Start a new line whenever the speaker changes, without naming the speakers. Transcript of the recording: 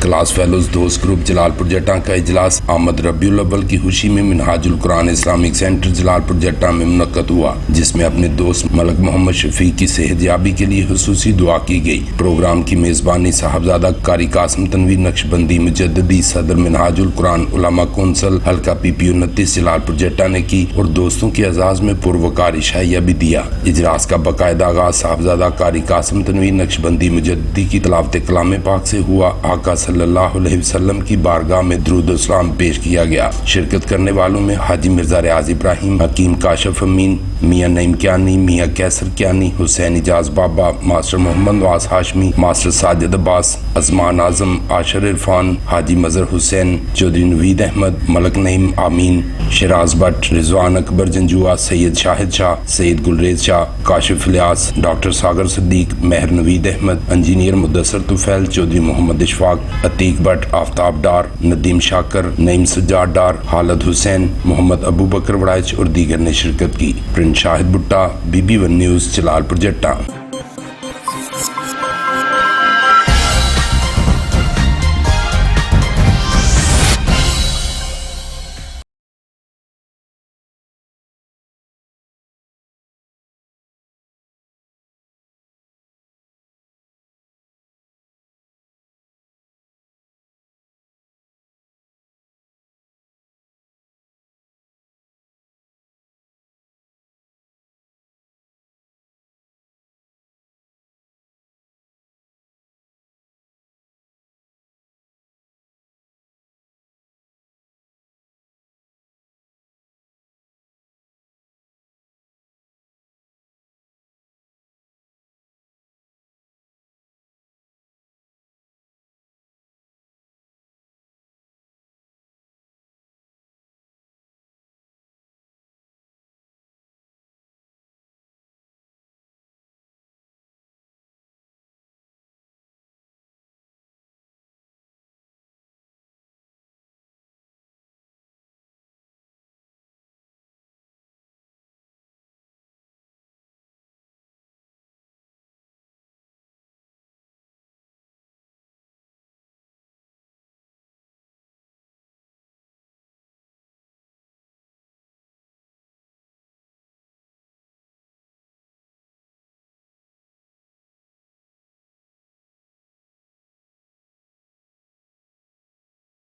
Class fellows दोस्त group Jalalpur जट्टा का इजलास आमद रबीउल अव्वल की खुशी में मिनहाजुल कुरान इस्लामिक सेंटर जलालपुर जट्टा में मुनक्कद हुआ, जिसमें अपने दोस्त मलक मोहम्मद शफीक की सेहतयाबी के लिए खुसूसी दुआ की गई। प्रोग्राम की मेजबानी साहबजादा कारी कासिम तनवीर नक्शबंदी मुजद्दिदी सदर मिनहाजुल कुरान उलमा कौंसल हल्का PP 29 जलालपुर जट्टा ने की और दोस्तों के एजाज में पुरवकार इशाइया भी दिया। इजलास का बाकायदा आगाज साहबजादा कारी कासिम तनवीर नक्शबंदी मुजद्दिदी की तलावत कलाम पाक से हुआ। आका सल्लल्लाहु अलैहि वसल्लम की बारगाह में दुरूद व सलाम पेश किया गया। शिरकत करने वालों में हाजी मिर्जा रियाज इब्राहिम, हकीम काशिफ अमीन, मियां नईम कियानी, मियां कैसर कियानी, हुसैन इजाज बाबा, मास्टर मोहम्मद नवाज हाशमी, मास्टर साजिद अब्बास, अजमान आजम, आशर इरफान, हाजी मजहर हुसैन, चौधरी नवीद अहमद, मलक नईम आमीन, शराज भट्ट, रिजवान अकबर जंजुआ, सैयद शाहिद शाह, सैयद गुलरेज शाह, काशिफ इलियास, डॉक्टर सागर सिद्दीक, मेहर नवीद अहमद, इंजीनियर मुदस्सर तुफैल, चौधरी मोहम्मद इशफाक, अतीक भट्ट, आफ्ताब डार, नदीम शाकर, नईम सज्जाद डार, हालद हुसैन, मोहम्मद अबू बकर वड़ाइच और दीगर ने शिरकत की। प्रिंट शाहिद भुट्टा, BB1 न्यूज़ जलालपुर जट्टा।